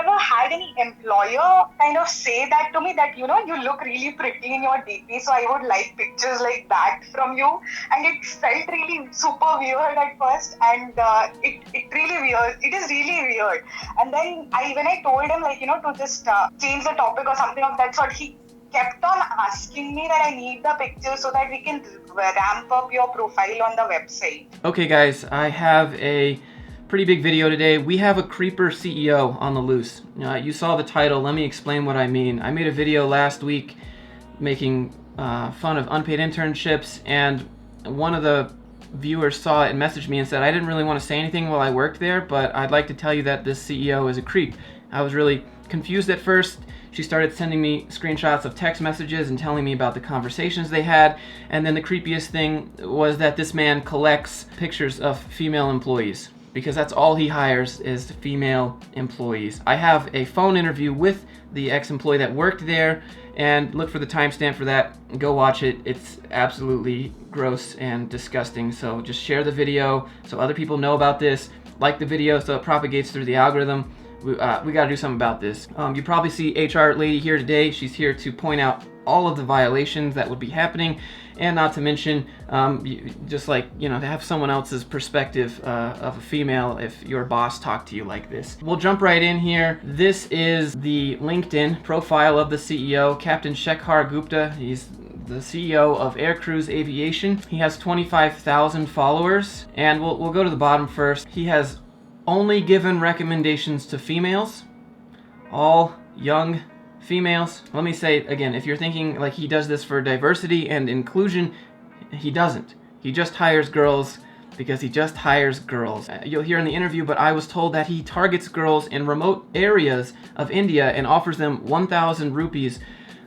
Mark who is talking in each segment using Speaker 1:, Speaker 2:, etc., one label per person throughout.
Speaker 1: never had any employer kind of say that to me that, you look really pretty in your DP, so I would like pictures like that from you. And it felt really super weird at first, and it really weird. It is really weird. And then when I told him to just change the topic or something of that sort, he kept on asking me that I need the pictures so that we can ramp up your profile on the website.
Speaker 2: Okay guys, I have a pretty big video today. We have a creeper CEO on the loose. You saw the title, let me explain what I mean. I made a video last week making fun of unpaid internships, and one of the viewers saw it and messaged me and said, I didn't really want to say anything while I worked there, but I'd like to tell you that this CEO is a creep. I was really confused at first. She started sending me screenshots of text messages and telling me about the conversations they had, and then the creepiest thing was that this man collects pictures of female employees, because that's all he hires is female employees. I have a phone interview with the ex-employee that worked there, and look for the timestamp for that. Go watch it. It's absolutely gross and disgusting. So just share the video so other people know about this. Like the video so it propagates through the algorithm. We got to do something about this. You probably see HR lady here today. She's here to point out all of the violations that would be happening, and not to mention, just like, to have someone else's perspective of a female if your boss talked to you like this. We'll jump right in here. This is the LinkedIn profile of the CEO, Captain Shekhar Gupta. He's the CEO of Air Cruise Aviation. He has 25,000 followers, and we'll go to the bottom first. He has only given recommendations to females, all young females. Let me say again, if you're thinking like he does this for diversity and inclusion, he doesn't. He just hires girls because he just hires girls. You'll hear in the interview, but I was told that he targets girls in remote areas of India and offers them 1,000 rupees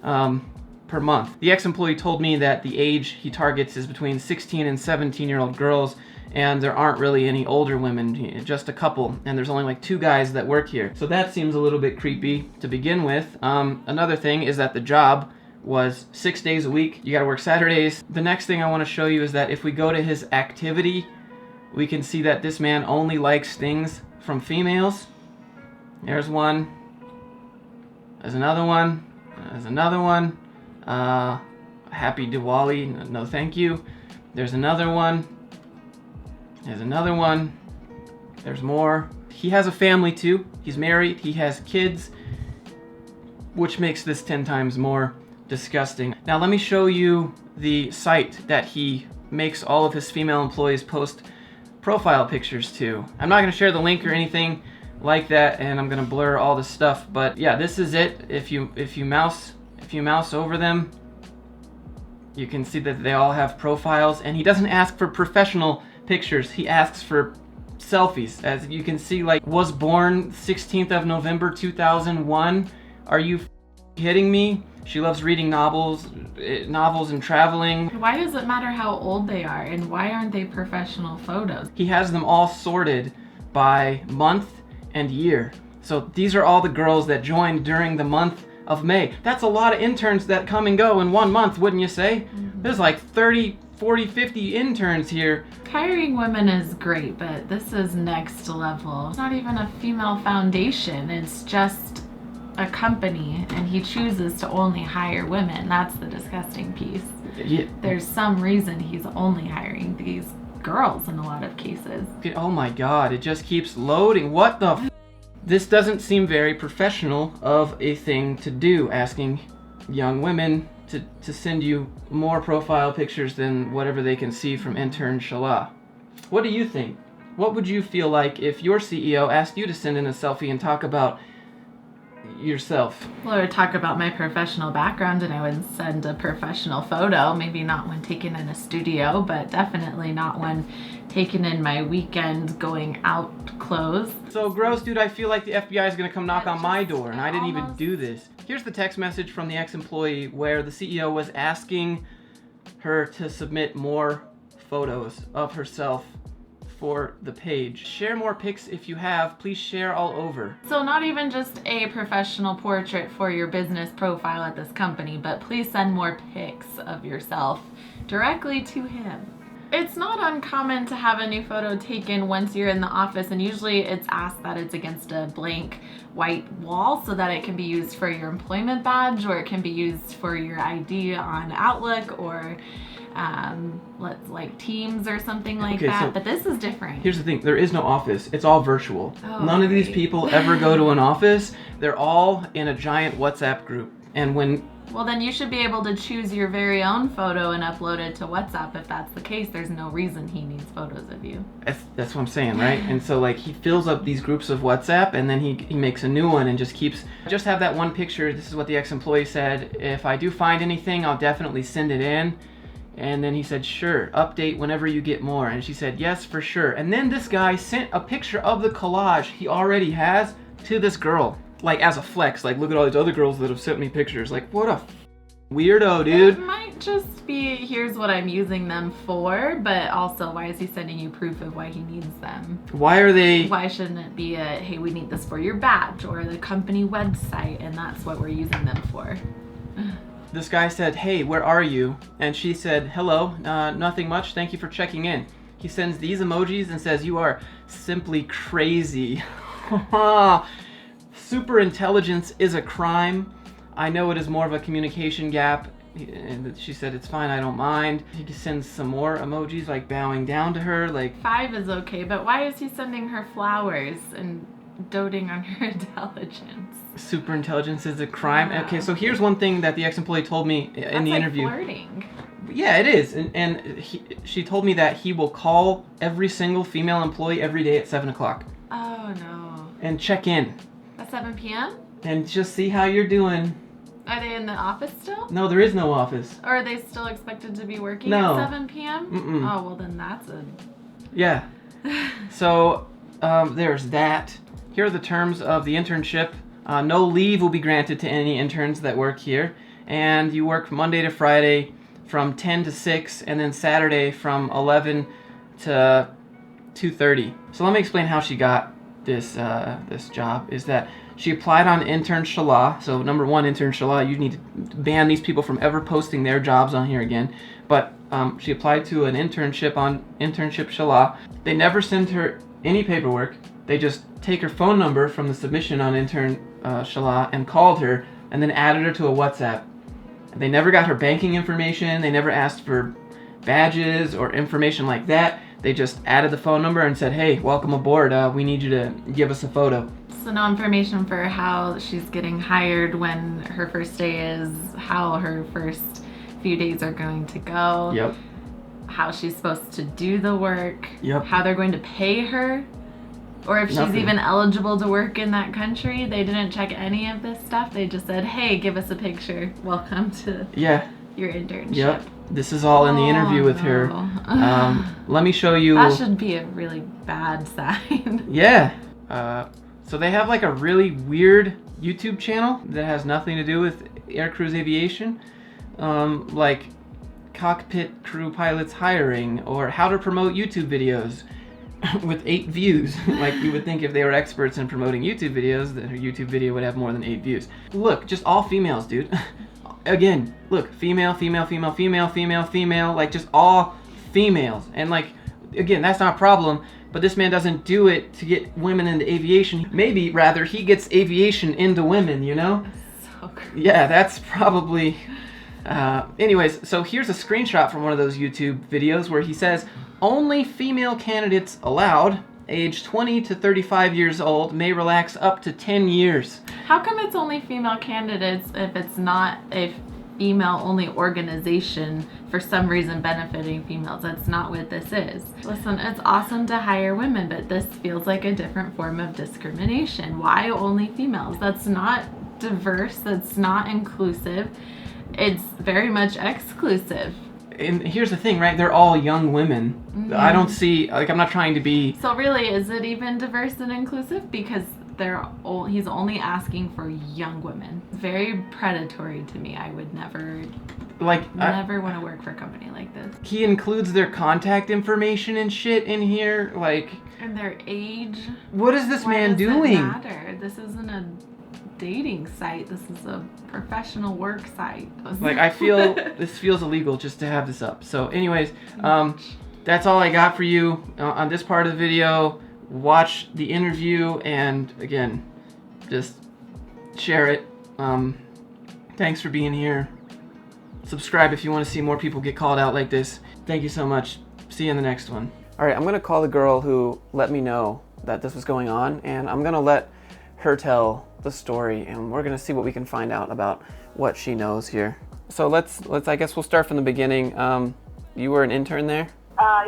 Speaker 2: per month. The ex-employee told me that the age he targets is between 16 and 17-year-old girls, and there aren't really any older women, just a couple, and there's only like 2 guys that work here. So that seems a little bit creepy to begin with. Another thing is that the job was 6 days a week. You gotta work Saturdays. The next thing I wanna show you is that if we go to his activity, we can see that this man only likes things from females. There's one. There's another one. There's another one. Happy Diwali, no thank you. There's another one. There's another one. There's more. He has a family too. He's married. He has kids, which makes this 10 times more disgusting. Now let me show you the site that he makes all of his female employees post profile pictures to. I'm not going to share the link or anything like that, and I'm going to blur all the stuff, but yeah, this is it. If you mouse over them, you can see that they all have profiles, and he doesn't ask for professional pictures. He asks for selfies. As you can see, like, was born 16th of November 2001. Are you kidding me? She loves reading novels and traveling.
Speaker 3: Why does it matter how old they are, and why aren't they professional photos?
Speaker 2: He has them all sorted by month and year. So these are all the girls that joined during the month of May. That's a lot of interns that come and go in 1 month, wouldn't you say? Mm-hmm. There's like 30, 40, 50 interns here.
Speaker 3: Hiring women is great, but this is next level. It's not even a female foundation, it's just a company, and he chooses to only hire women. That's the disgusting piece.
Speaker 2: Yeah.
Speaker 3: There's some reason he's only hiring these girls in a lot of cases.
Speaker 2: Oh my god, it just keeps loading. What the f? This doesn't seem very professional of a thing to do, asking young women to send you more profile pictures than whatever they can see from intern Shala. What do you think? What would you feel like if your CEO asked you to send in a selfie and talk about yourself?
Speaker 3: Well, I would talk about my professional background, and I would send a professional photo. Maybe not when taken in a studio, but definitely not when taken in my weekend going out clothes.
Speaker 2: So gross, dude. I feel like the FBI is gonna come knock on my door, and I didn't even do this. Here's the text message from the ex-employee where the CEO was asking her to submit more photos of herself for the page. Share more pics if you have. Please share all over.
Speaker 3: So not even just a professional portrait for your business profile at this company, but please send more pics of yourself directly to him. It's not uncommon to have a new photo taken once you're in the office, and usually it's asked that it's against a blank white wall so that it can be used for your employment badge, or it can be used for your ID on Outlook, or like Teams or something like
Speaker 2: Okay,
Speaker 3: that.
Speaker 2: so
Speaker 3: but this is different.
Speaker 2: Here's the thing, there is no office. It's all virtual.
Speaker 3: Oh,
Speaker 2: None of these
Speaker 3: great.
Speaker 2: people ever go to an office. They're all in a giant WhatsApp group. And when
Speaker 3: Well, then you should be able to choose your very own photo and upload it to WhatsApp. If that's the case, there's no reason he needs photos of you.
Speaker 2: that's what I'm saying, right? And so like he fills up these groups of WhatsApp, and then he makes a new one and just keeps, just have that one picture. This is what the ex-employee said: if I do find anything, I'll definitely send it in. And then he said, sure, update whenever you get more. And she said, yes, for sure. And then this guy sent a picture of the collage he already has to this girl, like as a flex, like, look at all these other girls that have sent me pictures. Like, what a weirdo, dude.
Speaker 3: It might just be, here's what I'm using them for, but also, why is he sending you proof of why he needs them?
Speaker 2: Why are they?
Speaker 3: Why shouldn't it be a, hey, we need this for your badge or the company website, and that's what we're using them for?
Speaker 2: This guy said, hey, where are you? And she said, hello, nothing much, thank you for checking in. He sends these emojis and says, you are simply crazy. Super intelligence is a crime. I know it is more of a communication gap. And she said, it's fine, I don't mind. He sends some more emojis, like bowing down to her, like...
Speaker 3: 5 is okay, but why is he sending her flowers and doting on her intelligence?
Speaker 2: Super intelligence is a crime.
Speaker 3: Yeah.
Speaker 2: Okay, so here's one thing that the ex-employee told me in
Speaker 3: That's
Speaker 2: the
Speaker 3: like
Speaker 2: interview.
Speaker 3: Flirting.
Speaker 2: Yeah, it is. And she told me that he will call every single female employee every day at 7 o'clock.
Speaker 3: Oh no.
Speaker 2: And check in.
Speaker 3: At 7 p.m.?
Speaker 2: And just see how you're doing.
Speaker 3: Are they in the office still?
Speaker 2: No, there is no office.
Speaker 3: Or are they still expected to be working
Speaker 2: No.
Speaker 3: at 7 p.m.?
Speaker 2: Mm-mm.
Speaker 3: Oh, well then that's a...
Speaker 2: Yeah. So, there's that. Here are the terms of the internship. No leave will be granted to any interns that work here. And you work Monday to Friday from 10 to 6, and then Saturday from 11 to 2:30. So let me explain how she got this this job. Is that she applied on Intern Shala. So number one, Intern Shala, you need to ban these people from ever posting their jobs on here again. But she applied to an internship on Internship Shala. They never send her any paperwork. They just take her phone number from the submission on Intern Shala and called her, and then added her to a WhatsApp. They never got her banking information. They never asked for badges or information like that. They just added the phone number and said, hey, welcome aboard. We need you to give us a photo.
Speaker 3: So no information for how she's getting hired, when her first day is, how her first few days are going to go.
Speaker 2: Yep.
Speaker 3: How she's supposed to do the work.
Speaker 2: Yep.
Speaker 3: How they're going to pay her. Or if she's
Speaker 2: Nothing.
Speaker 3: even eligible to work in that country. They didn't check any of this stuff. They just said, hey, give us a picture. Welcome to
Speaker 2: Yeah.
Speaker 3: your internship.
Speaker 2: Yep. This is all in the interview with her. Let me show you.
Speaker 3: That should be a really bad sign.
Speaker 2: Yeah. So they have like a really weird YouTube channel that has nothing to do with aircrews aviation. Like cockpit crew pilots hiring, or how to promote YouTube videos with 8 views. Like you would think if they were experts in promoting YouTube videos, that her YouTube video would have more than 8 views. Look, just all females, dude. Again, look, female, female, female, female, female, female, like just all females. And like, again, that's not a problem, but this man doesn't do it to get women into aviation. Maybe rather he gets aviation into women, you know?
Speaker 3: So gross.
Speaker 2: Yeah, that's probably... anyways, so here's a screenshot from one of those YouTube videos where he says, only female candidates allowed, age 20 to 35 years old, may relax up to 10 years.
Speaker 3: How come it's only female candidates if it's not a female-only organization for some reason benefiting females? That's not what this is. Listen, it's awesome to hire women, but this feels like a different form of discrimination. Why only females? That's not diverse. That's not inclusive. It's very much exclusive.
Speaker 2: And here's the thing, right? They're all young women.
Speaker 3: Mm-hmm.
Speaker 2: I don't see, like, I'm not trying to be...
Speaker 3: So really, is it even diverse and inclusive? Because he's only asking for young women. Very predatory to me. I would never want to work for a company like this.
Speaker 2: He includes their contact information and shit in here, like...
Speaker 3: And their age.
Speaker 2: What is this
Speaker 3: Why
Speaker 2: man
Speaker 3: does it
Speaker 2: doing?
Speaker 3: matter? This isn't a dating site. This is a professional work site.
Speaker 2: Like, I feel this feels illegal just to have this up. So anyways, that's all I got for you on this part of the video. Watch the interview and again, just share it. Thanks for being here. Subscribe if you want to see more people get called out like this. Thank you so much. See you in the next one. All right, I'm gonna call the girl who let me know that this was going on, and I'm gonna let her tell the story, and we're gonna see what we can find out about what she knows here. So let's I guess we'll start from the beginning. You were an intern there?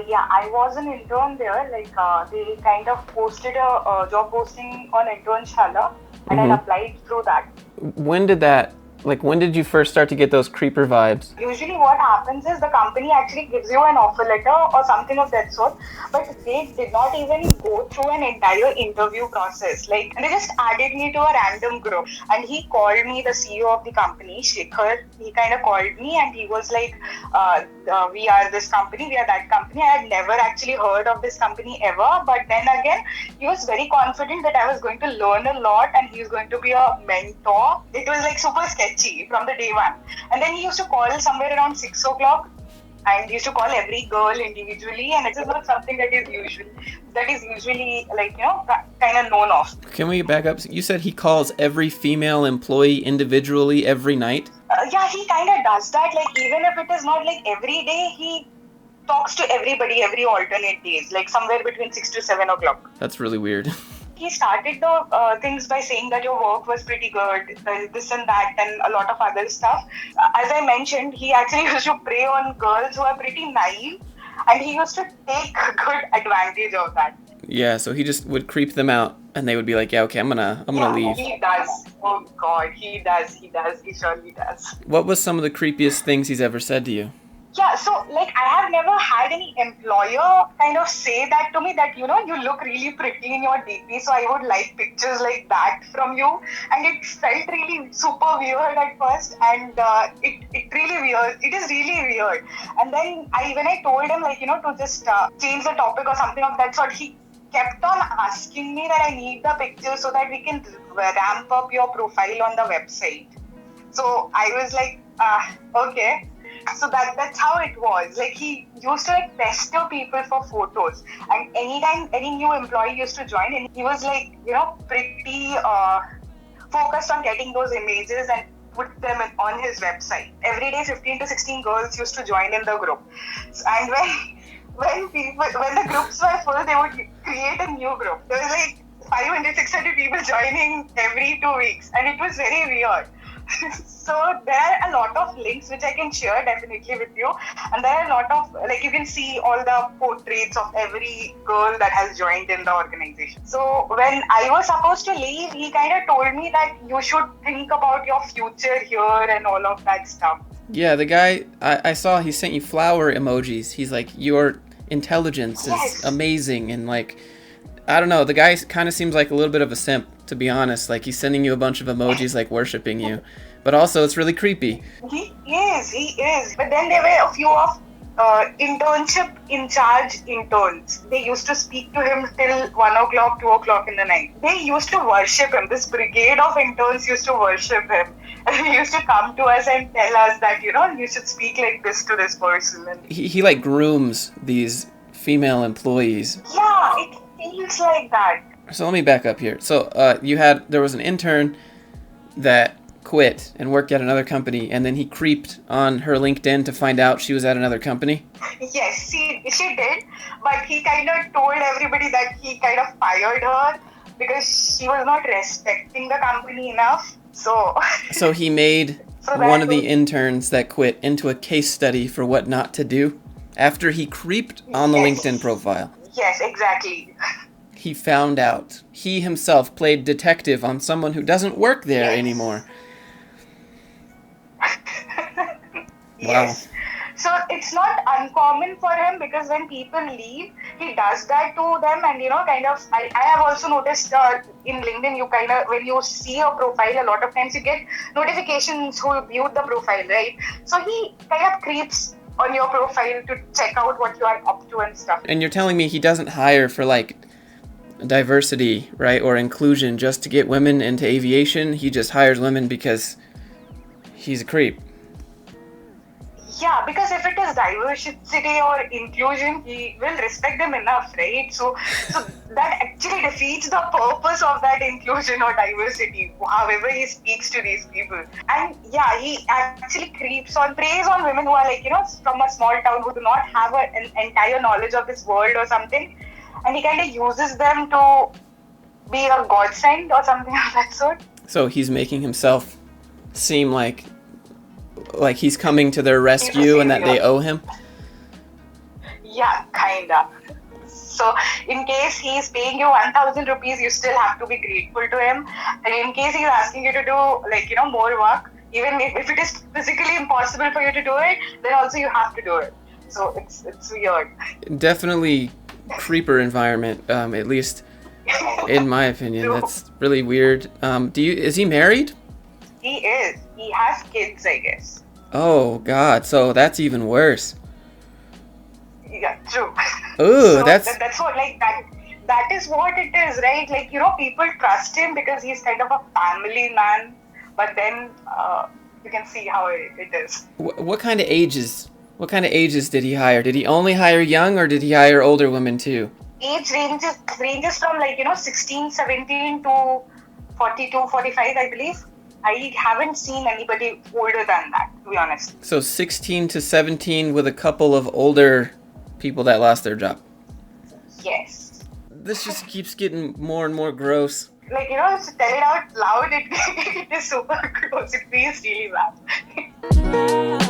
Speaker 1: Yeah, I was an intern there. Like they kind of posted a job posting on Internshala, and I applied through that.
Speaker 2: When did you first start to get those creeper vibes?
Speaker 1: Usually what happens is the company actually gives you an offer letter or something of that sort, but they did not even go through an entire interview process. Like, they just added me to a random group, and he called me, the CEO of the company, Shekhar. He kind of called me and he was like, we are this company, we are that company. I had never actually heard of this company ever, but then again, he was very confident that I was going to learn a lot and he was going to be a mentor. It was like super sketchy from the day one. And then he used to call somewhere around 6 o'clock, and he used to call every girl individually, and it is not something that is usually like, you know, kind of known of.
Speaker 2: Can we back up? You said he calls every female employee individually every night?
Speaker 1: Yeah, he kind of does that. Like, even if it is not like every day, he talks to everybody every alternate days, like somewhere between 6 to 7 o'clock.
Speaker 2: That's really weird.
Speaker 1: He started the things by saying that your work was pretty good, this and that, and a lot of other stuff. As I mentioned, he actually used to prey on girls who are pretty naive, and he used to take good advantage of that.
Speaker 2: Yeah, so he just would creep them out, and they would be like, "Yeah, okay, I'm gonna leave."
Speaker 1: He does. Oh God, he does. He surely does.
Speaker 2: What was some of the creepiest things he's ever said to you?
Speaker 1: Yeah, so like I have never had any employer kind of say that to me, that, you know, you look really pretty in your DP, so I would like pictures like that from you. And it felt really super weird at first, and it really weird. It is really weird. And then when I told him, like, you know, to just change the topic or something of that sort, he kept on asking me that I need the picture so that we can ramp up your profile on the website. So I was like, okay. So that's how it was. Like, he used to like pester people for photos, and anytime any new employee used to join, and he was like, you know, pretty focused on getting those images and put them on his website. Every day 15 to 16 girls used to join in the group, and when the groups were full, they would create a new group. There was like 500, 600 people joining every 2 weeks, and it was very weird. So there are a lot of links which I can share definitely with you, and there are a lot of, like, you can see all the portraits of every girl that has joined in the organization. So when I was supposed to leave, he kind of told me that you should think about your future here and all of that stuff.
Speaker 2: Yeah, the guy, I saw he sent you flower emojis. He's like, your intelligence is amazing, and like, I don't know, the guy kind of seems like a little bit of a simp, to be honest. Like, he's sending you a bunch of emojis like worshiping you, but also it's really creepy.
Speaker 1: He is. But then there were a few of internship in charge interns. They used to speak to him till 1 o'clock, 2 o'clock in the night. They used to worship him. This brigade of interns used to worship him. And he used to come to us and tell us that, you know, you should speak like this to this person. And
Speaker 2: he like grooms these female employees.
Speaker 1: Yeah, it feels like that.
Speaker 2: So let me back up here. So there was an intern that quit and worked at another company, and then he creeped on her LinkedIn to find out she was at another company?
Speaker 1: Yes, she did, but he kind of told everybody that he kind of fired her because she was not respecting the company enough. So
Speaker 2: he made one of the interns that quit into a case study for what not to do after he creeped on the LinkedIn profile.
Speaker 1: Yes, exactly.
Speaker 2: He found out. He himself played detective on someone who doesn't work there anymore.
Speaker 1: Yes.
Speaker 2: Wow.
Speaker 1: So it's not uncommon for him, because when people leave, he does that to them. And, you know, kind of, I have also noticed in LinkedIn, you kind of, when you see a profile, a lot of times you get notifications who viewed the profile, right? So he kind of creeps on your profile to check out what you are up to and stuff.
Speaker 2: And you're telling me he doesn't hire for like diversity, right, or inclusion just to get women into aviation? He just hires women because he's a creep.
Speaker 1: Yeah, because if it is diversity or inclusion, he will respect them enough, right? So that actually defeats the purpose of that inclusion or diversity, however he speaks to these people. And yeah, he actually preys on women who are like, from a small town who do not have an entire knowledge of this world or something. And he kind of uses them to be a godsend or something of that sort.
Speaker 2: So he's making himself seem like he's coming to their rescue and that they owe him?
Speaker 1: Yeah, kinda. So in case he's paying you 1,000 rupees, you still have to be grateful to him. And in case he's asking you to do more work, even if it is physically impossible for you to do it, then also you have to do it. So it's weird.
Speaker 2: Definitely creeper environment, at least in my opinion. That's really weird. Is he married?
Speaker 1: He is. He has kids, I guess.
Speaker 2: Oh God, so that's even worse.
Speaker 1: Yeah, true.
Speaker 2: Ooh,
Speaker 1: So
Speaker 2: that's
Speaker 1: what, like, that is what it is, right? Like, people trust him because he's kind of a family man, but then you can see how it is.
Speaker 2: what kind of ages? What kind of ages did he hire? Did he only hire young, or did he hire older women too?
Speaker 1: Age ranges from 16, 17 to 42, 45, I believe. I haven't seen anybody older than that, to be honest.
Speaker 2: So 16 to 17 with a couple of older people that lost their job.
Speaker 1: Yes.
Speaker 2: This just keeps getting more and more gross.
Speaker 1: Like, to tell it out loud, it is super gross. It feels really bad.